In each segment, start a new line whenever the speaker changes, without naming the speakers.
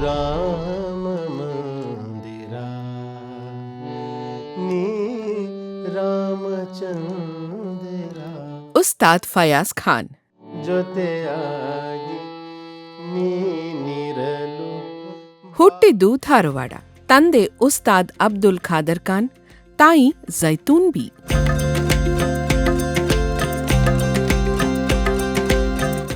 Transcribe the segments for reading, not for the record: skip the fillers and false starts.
ರಾಮ ಮಂದಿರ ನೀ ರಾಮಚಂದ್ರ.
ಉಸ್ತಾದ್ ಫಯಾಜ್ ಖಾನ್.
ಜೊತೆಯಾಗಿ ನೀನಿರಲು.
ಹುಟ್ಟಿದ್ದು ಧಾರವಾಡ. ತಂದೆ ಉಸ್ತಾದ್ ಅಬ್ದುಲ್ ಖಾದರ್ ಖಾನ್, ತಾಯಿ ಜೈತೂನ್ ಬಿ.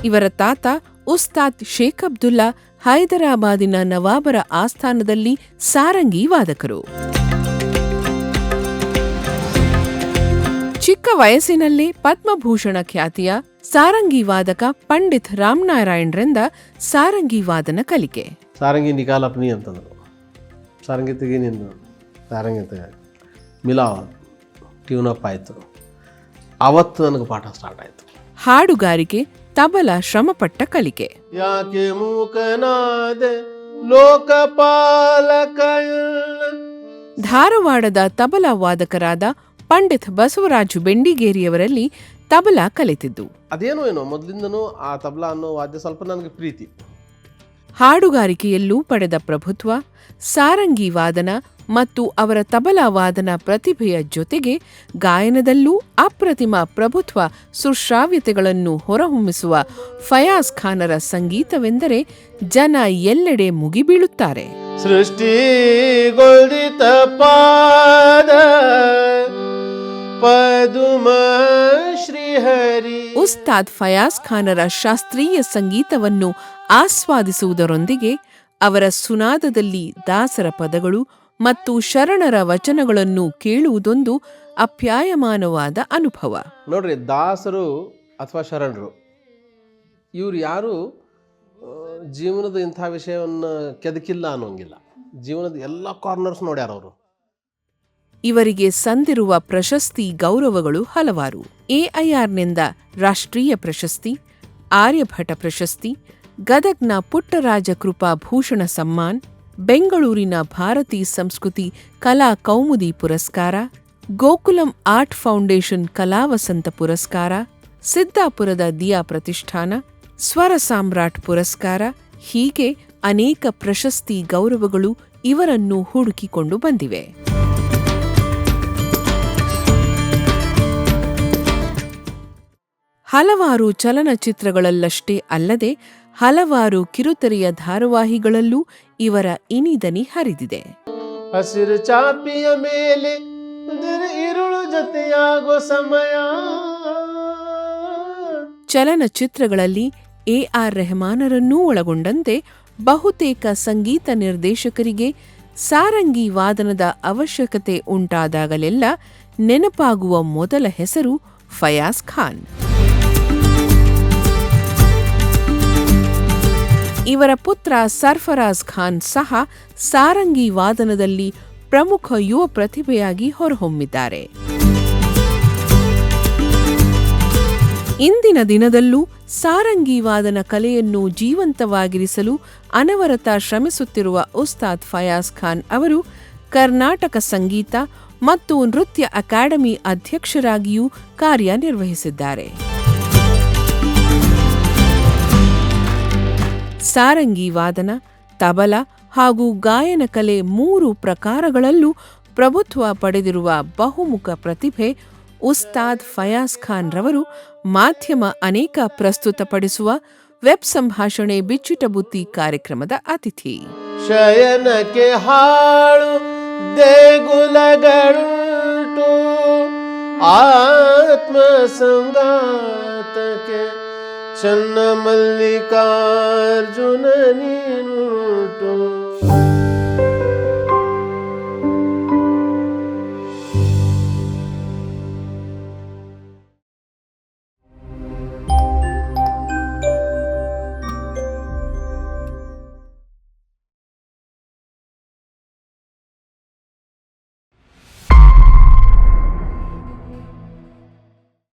ಇವರ ತಾತ ಉಸ್ತಾದ್ ಶೇಖ್ ಅಬ್ದುಲ್ಲಾ ಹೈದರಾಬಾದಿನ ನವಾಬರ ಆಸ್ಥಾನದಲ್ಲಿ ಸಾರಂಗಿ ವಾದಕರು. ಚಿಕ್ಕ ವಯಸ್ಸಿನಲ್ಲೇ ಪದ್ಮಭೂಷಣ ಖ್ಯಾತಿಯ ಸಾರಂಗಿ ವಾದಕ ಪಂಡಿತ್ ರಾಮನಾರಾಯಣರಿಂದ ಸಾರಂಗಿ ವಾದನ ಕಲಿಕೆ.
ಸಾರಂಗಿ ನಿಕಾಲಪ್ನಿ ಅಂತಂದರು. ಸಾರಂಗಿ ತೆಗಿ ನಿಂದು ಸಾರಂಗಿ ತೆಗಿ ಮಿಲಾವ್ ಟ್ಯೂನಪ್ ಆಯಿತು. ಅವತ್ತು ನನಗೆ ಪಾಠ ಸ್ಟಾರ್ಟ್ ಆಯಿತು.
ಹಾಡುಗಾರಿಕೆ, ತಬಲ ಶ್ರಮಪಟ್ಟ ಕಲಿಕೆ.
ಯಾಕೆ ಮೂಕನಾದೆ ಲೋಕಪಾಲಕ.
ಧಾರವಾಡದ ತಬಲಾ ವಾದಕರಾದ ಪಂಡಿತ್ ಬಸವರಾಜು ಬೆಂಡಿಗೇರಿಯವರಲ್ಲಿ ತಬಲಾ ಕಲಿತಿದ್ದು.
ಅದೇನೋ ಮೊದಲಿಂದನೂ ಆ ತಬಲಾ ಅನ್ನೋ ವಾದ್ಯ ಸ್ವಲ್ಪ ನನಗೆ ಪ್ರೀತಿ.
ಹಾಡುಗಾರಿಕೆಯಲ್ಲೂ ಪಡೆದ ಪ್ರಭುತ್ವ, ಸಾರಂಗಿ ವಾದನ ಮತ್ತು ಅವರ ತಬಲಾ ವಾದನ ಪ್ರತಿಭೆಯ ಜೊತೆಗೆ ಗಾಯನದಲ್ಲೂ ಅಪ್ರತಿಮ ಪ್ರಭುತ್ವ ಸುಶ್ರಾವ್ಯತೆಗಳನ್ನು ಹೊರಹೊಮ್ಮಿಸುವ ಫಯಾಜ್ ಖಾನರ ಸಂಗೀತವೆಂದರೆ ಜನ ಎಲ್ಲೆಡೆ ಮುಗಿಬೀಳುತ್ತಾರೆ.
ಸೃಷ್ಟಿಗೊಳಿತ ಪಾದ ಪದುಮ ಶ್ರೀಹರಿ.
ಉಸ್ತಾದ್ ಫಯಾಜ್ ಖಾನರ ಶಾಸ್ತ್ರೀಯ ಸಂಗೀತವನ್ನು ಆಸ್ವಾದಿಸುವುದರೊಂದಿಗೆ ಅವರ ಸುನಾದದಲ್ಲಿ ದಾಸರ ಪದಗಳು ಮತ್ತು ಶರಣರ ವಚನಗಳನ್ನು ಕೇಳುವುದೊಂದು ಅಪ್ಯಾಯಮಾನವಾದ ಅನುಭವ.
ನೋಡ್ರಿ, ದಾಸರು ಅಥವಾ ಶರಣರು ಇವ್ರು ಯಾರು ಜೀವನದ ಇಂಥ ವಿಷಯವನ್ನು ಕೆದಕಿಲ್ಲ ಅನ್ನೋಂಗಿಲ್ಲ. ಜೀವನದ ಎಲ್ಲ ಕಾರ್ನರ್ಸ್ ನೋಡ್ಯಾರ ಅವರು.
ಇವರಿಗೆ ಸಂದಿರುವ ಪ್ರಶಸ್ತಿ ಗೌರವಗಳು ಹಲವಾರು. ಎಐಆರ್ನಿಂದ ರಾಷ್ಟ್ರೀಯ ಪ್ರಶಸ್ತಿ, ಆರ್ಯಭಟ ಪ್ರಶಸ್ತಿ, ಗದಗ್ನ ಪುಟ್ಟರಾಜ ಕೃಪಾ ಭೂಷಣ ಸಮ್ಮಾನ್, ಬೆಂಗಳೂರಿನ ಭಾರತೀ ಸಂಸ್ಕೃತಿ ಕಲಾ ಕೌಮುದಿ ಪುರಸ್ಕಾರ, ಗೋಕುಲಂ ಆರ್ಟ್ ಫೌಂಡೇಶನ್ ಕಲಾವಸಂತ ಪುರಸ್ಕಾರ, ಸಿದ್ದಾಪುರದ ದಿಯಾ ಪ್ರತಿಷ್ಠಾನ, ಸ್ವರ ಸಾಮ್ರಾಟ್ ಪುರಸ್ಕಾರ, ಹೀಗೆ ಅನೇಕ ಪ್ರಶಸ್ತಿ ಗೌರವಗಳು ಇವರನ್ನು ಹುಡುಕಿಕೊಂಡು ಬಂದಿವೆ. ಹಲವಾರು ಚಲನಚಿತ್ರಗಳಲ್ಲಷ್ಟೇ ಅಲ್ಲದೆ ಹಲವಾರು ಕಿರುತೆರೆಯ ಧಾರಾವಾಹಿಗಳಲ್ಲೂ ಇವರ ಇನಿದನಿ ಹರಿದಿದೆ.
ಹಸಿರು ಚಾಪಿಯ ಮೇಲೆ ಇರುಳು ಜೊತೆಯಾಗೋ ಸಮಯ.
ಚಲನಚಿತ್ರಗಳಲ್ಲಿ ಎಆರ್ ರೆಹಮಾನರನ್ನೂ ಒಳಗೊಂಡಂತೆ ಬಹುತೇಕ ಸಂಗೀತ ನಿರ್ದೇಶಕರಿಗೆ ಸಾರಂಗಿ ವಾದನದ ಅವಶ್ಯಕತೆ ಉಂಟಾದಾಗಲೆಲ್ಲ ನೆನಪಾಗುವ ಮೊದಲ ಹೆಸರು ಫಯಾಜ್ ಖಾನ್. ಇವರ ಪುತ್ರ ಸರ್ಫರಾಜ್ ಖಾನ್ ಸಹ ಸಾರಂಗಿ ವಾದನದಲ್ಲಿ ಪ್ರಮುಖ ಯುವ ಪ್ರತಿಭೆಯಾಗಿ ಹೊರಹೊಮ್ಮಿದ್ದಾರೆ. ಇಂದಿನ ದಿನದಲ್ಲೂ ಸಾರಂಗಿ ವಾದನ ಕಲೆಯನ್ನು ಜೀವಂತವಾಗಿರಿಸಲು ಅನವರತ ಶ್ರಮಿಸುತ್ತಿರುವ ಉಸ್ತಾದ್ ಫಯಾಜ್ ಖಾನ್ ಅವರು ಕರ್ನಾಟಕ ಸಂಗೀತ ಮತ್ತು ನೃತ್ಯ ಅಕಾಡೆಮಿ ಅಧ್ಯಕ್ಷರಾಗಿಯೂ ಕಾರ್ಯನಿರ್ವಹಿಸಿದ್ದಾರೆ. ಸಾರಂಗಿ ವಾದನ, ತಬಲ ಹಾಗೂ ಗಾಯನ ಕಲೆ 3 ಪ್ರಕಾರಗಳಲ್ಲೂ ಪ್ರಭುತ್ವ ಪಡೆದಿರುವ ಬಹುಮುಖ ಪ್ರತಿಭೆ ಉಸ್ತಾದ್ ಫಯಾಜ್ ಖಾನ್ ರವರು ಮಾಧ್ಯಮ ಅನೇಕ ಪ್ರಸ್ತುತಪಡಿಸುವ ವೆಬ್ ಸಂಭಾಷಣೆ ಬಿಚ್ಚಿಟ ಬುತ್ತಿ ಕಾರ್ಯಕ್ರಮದ ಅತಿಥಿ.
ಶಯನಕ್ಕೆ ಹಾಳು ದೇಗುಲಗಳುಂಟು, ಆತ್ಮ ಸಂಗಾತಕ್ಕೆ ಚನ್ನ ಮಲ್ಲಿಕಾರ್ಜುನ ನೀನುಂಟು.